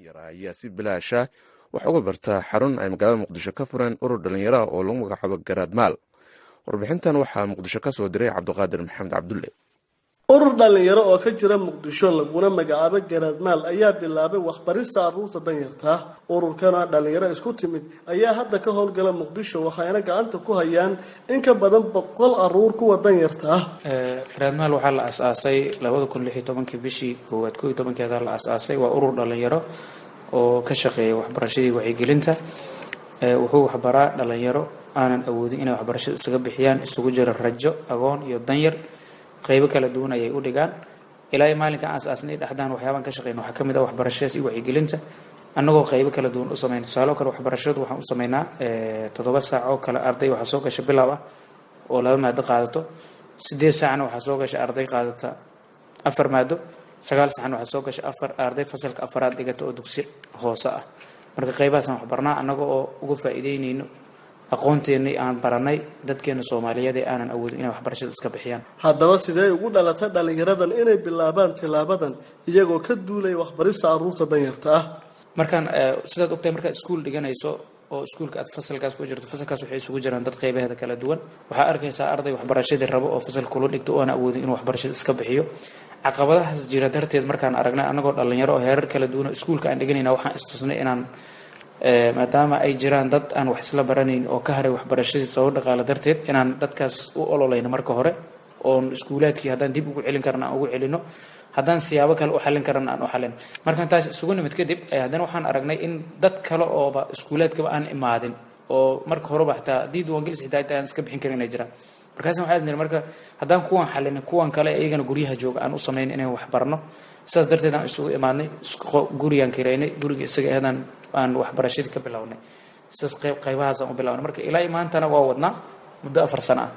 yara ayaa si bilaasha wax uga barta xarun ay magaalada muqdisho ka fureen urur dhalinyaro ah oo lagu magacaabo garaad maal. warbixintan waxaa muqdisho ka soo diray cabdiqaadir maxamed cabdulle. urur dhalinyaro oo ka jira muqdisho laguna magacaabo garaad maal ayaa bilaabay waxbarista carruurta danyarta. ururkana dhalinyaro isku timid ayaa hadda ka howlgala muqdisho waxayna gacanta ku hayaan in ka badan 100 carruur kuwa danyarta ah. garaad maal waxaa la aasaasay 2016 bishii 11 la aasaasay. waa urur dhalinyaro oo ka shaqeeya waxbarashadii wacyigelinta. wuxuu waxbaraa dhalinyaro aanan awoodin inay waxbarashada isaga bixiyaan, isugu jira rajo, agoon iyo danyar. qaybo kala duwan ayay u dhigaan. ilaa maalinka aasaasnay dhaxdaan waxyaabahan ka shaqeynaa waxaa ka mid ah waxbarashada iyo wacyigelinta annagoo qaybo kala duwan u sameyn. tusaale kale waxbarashadu waxaan u sameynaa 7 saac oo kale arday waxaa soo gasha bilow ah oo 2 maado qaadato. 8 saacna waxaa soo gasha arday qaadata 4 maado. 9 saacna waxaa soo gasha 4 arday fasalka 4aad dhigata oo dugsi hoose ah. marka qaybahaasaan waxbarnaa annaga oo uga faa'iideynayno aqoonteennii aan baranay dadkeena Soomaaliyeed ee aanan awoodin inay waxbarashada iska bixiyaan. haddaba sidee ugu dhalatay dhalinyaradan inay bilaabaan tilaabadan iyagoo ka duulay waxbarista carruurta danyarta ah? markaan sidaad ogtahay markaad iskuul dhiganayso oo iskuulka aad fasalkaas ku jirto, fasalkaas waxay isugu jiraan dad qaybaheeda kala duwan. waxaa arkaysaa arday waxbarashadii rabo oo fasal kula dhigto oo aan awoodin inuu waxbarashada iska bixiyo. caqabadahaas jira darteed markaan aragnay anagoo dhalinyaro oo heerar kala duwan iskuulka aan dhiganayna waxaan istusnay inaan maadaama ay jiraan dad aan wax isla baranayn oo ka haray waxbarashadii sabab dhaqaale darteed inaan dadkaas u ololayno marka hore oon iskuulaadkii haddaan dib ugu celin karna aan ugu celino, haddaan siyaabo kale u xallin karna aan u xallin. markaan taas isugu nimid kadib haddana waxaan aragnay in dad kale ooba iskuulaadkaba aan imaadin oo marka horeba xataa haddii diiwaangelis xitaa aan iska bixin karin inay jiraan. markaasna waxaa isniri marka haddaan kuwan xallin kuwan kale iyagana guryaha jooga aan u samayn inay wax barno. sidaas darteed aan isugu imaadnay gurigaan kireynay, guriga isaga ahadan aan waxbarashadii ka bilownay. sidaas qaybahaas aan u bilownay. marka ilaa maantana waa wadnaa muddo 4 sano ah.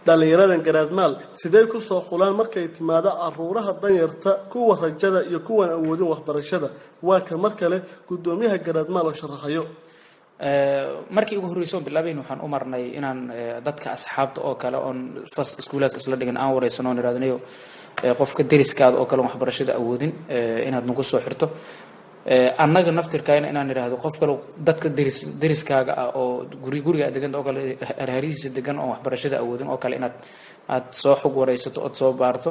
dhalinyaradan garaad maal sidee ku soo xulaan markay timaado carruuraha danyarta, kuwa rajada iyo kuwan awoodin waxbarashada? waa ka mar kale gudoomiyaha garaad maal oo sharaxayo. markii ugu horreysay bilaabayn waxaan u marnay inaan dadka asxaabta oo kale oon iskuulaadka isla dhigan aan wareysano oon iraadnayo qofka deriskaada oo kale waxbarashada awoodin inaad nagu soo xirto. annaga naftirkaayna inaan iraahdo qof kale dadka deriskaaga ah oo guriga degan oo kale harharihiisa degan oo waxbarashada awoodin oo kale inaad soo xog wareysato oo soo baarto.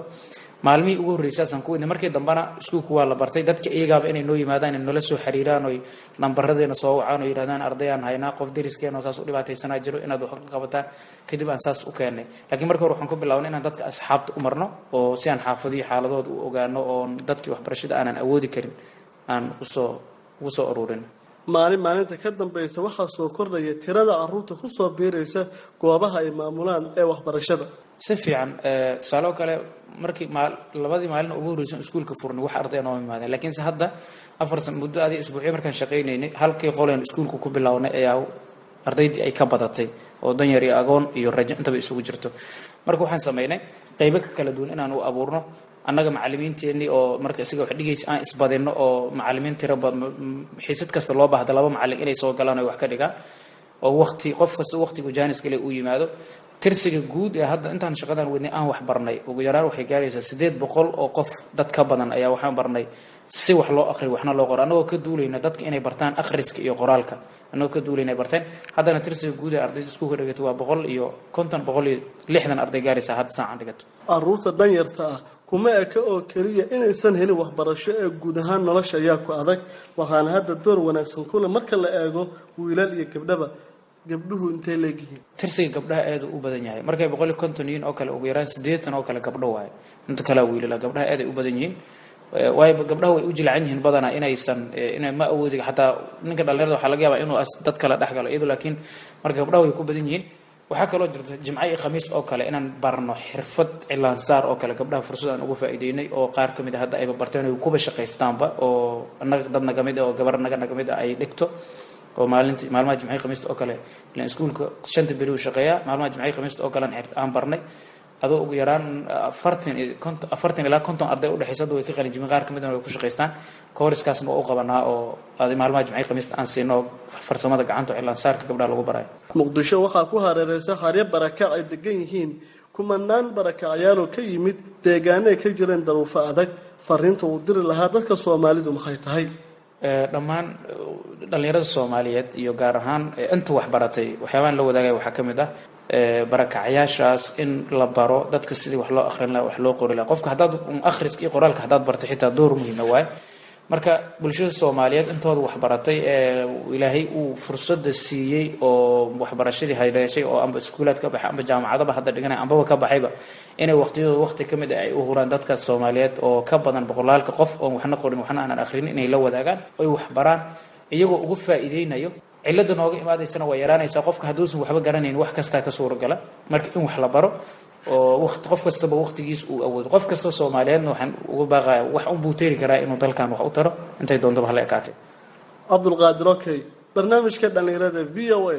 maalmihii ugu horreysaysan ku wadnay. markii dambana iskuulku waa la bartay dadka iyagaaba inay noo yimaadaan inay nala soo xiriiraan oo nambaradeena soo wacaan oo yiraahdaan ardayaan haynaa qof deriskeena oo saas u dhibaataysanaa jiro inaad wax ka qabataan. kadib aan saas u keenay. laakiin markii hore waxaan ku bilownay inaan dadka asxaabta u marno oo si aan xaafadiyo xaaladooda u ogaano oo dadkii waxbarashada aanan awoodi karin aan ugu soo ururin. maalinta ka dambaysa waxaa soo kordhaya tirada carruurta ku soo biiraysa goobaha ay maamulaan ee waxbarashada. si fiican. tusaale kale markii labadii maalin ugu horreysay iskuulka furnay wax arday noo imaadeen. laakiinse hadda 4 sano muddo adii isbuucyo markaan shaqaynaynay halkii qoleen iskuulka ku bilownay ayaa ardaydii ay ka badatay oo danyar iyo agoon iyo rajo intaba isugu jirto. marka waxaan sameynay qaybo kala duwan inaan u abuurno annaga macallimiinteennii oo marka isaga wax dhigaysa aan isbadino oo macallimiin tiro badan xiisad kasta loo baahdo 2 macallin inay soo galaan oo wax ka dhigaan oo waqti qof kasta waqtigu jaanis kale uu yimaado. tirsiga guud ee hadda intaan shaqadan wadnay aan wax barnay ugu yaraan waxay gaaraysaa 800 oo qof dad ka badan ayaa waxaan barnay si wax loo akhriyo waxna loo qoro annagoo ka duulayna dadka inay bartaan akhriska iyo qoraalka annagoo ka duulayna barteen. haddana tirsiga guud ee ardayda iskuulka dhigato waa 160 arday gaaraysaa hadda saacan dhigato. carruurta danyarta ah kuma eka oo keliya inaysan helin waxbarasho ee guud ahaan nolosha ayaa ku adag. waxaana hadda door wanaagsan ku leh marka la eego wiilal iyo gabdhaba. gabdhuhu intee leeyihiin? tirsiga gabdhaha aad u badan yahay. markay 150 oo kale ugu yaraan 80 oo kale gabdho waay. inta kale wiilal gabdhaha aad u badan yihiin. way gabdhaha way u jilcan yihiin badana inay ma awoodi xataa ninka dhalinyarada waxa laga yaabaa inuu dad kala dhaxgalo iyadoo laakiin marka gabdhaha way ku badan yihiin. waxaa kaloo jirta jimco iyo khamiis oo kale inaan barno xirfad cilaan saar oo kale gabdhaha fursad aan ugu faa'iideynay oo qaar kamid ah hadda ay barteen oo kuba shaqaystaanba oo annaga dad naga mid ah oo gabar naga mid ah ay dhigto oo maalmaha jimco khamiista oo kale ilaa iskuulka 5 beri u shaqeeya maalmaha jimco khamiista oo kale aan barnay adoo ugu yaraan 40 ilaa 50 arday u dhaxaysa way ka qalin jimay qaar kamid ah way ku shaqaystaan kooraskaasna oo qabanaa oo maalmaha jimco khamiista aan siino farsamada gacanta oo cilaan saarka gabdhaha lagu barayo. muqdisho waxaa ku hareeraysa xaryo barakac ay degan yihiin kumanaan barakacayaal oo ka yimid deegaano ay ka jireen daruufo adag. fariinta uu diri lahaa dadka Soomaalidu maxay tahay? dhammaan dhalinyarada Soomaaliyeed iyo gaar ahaan inta wax baratay waxyaabahan la wadaagay waxa kamid ah barakacayaashaas in la baro dadka sidii wax loo akhrin lahaa wax loo qori lahaa qofka hadaad akhriska iyo qoraalka hadaad bartay xitaa door muhiim ah waay marka bulshada Soomaaliyeed intooda wax baratay Ilaahay uu fursad siiyay oo waxbarashadii hayreeshay oo amba iskuulaad ka baxay amba jaamacadaha hadda dhiganay amba ka baxayba inay waqti kamid ay u huraan dadka Soomaaliyeed oo ka badan boqolaalka qof oo waxna qorin waxna aan akhrin inay la wadaagaan oo wax baraan iyagoo ugu faa'iideynayo cilada nooga imaadaysana way yaraanaysaa qofka haduusan waxba garanayn wax kasta ka suuro gala marka in wax la baro oo waqti qof kasta waqtigiisa uu awoodo qof kasta Soomaaliyeedna waxaan ugu baaqaa wax uu buuteeri karaa inuu dalkan wax u taro intay doonto hal ekaatay Abdul Qaadir okay barnaamijka dhalinyarada VOA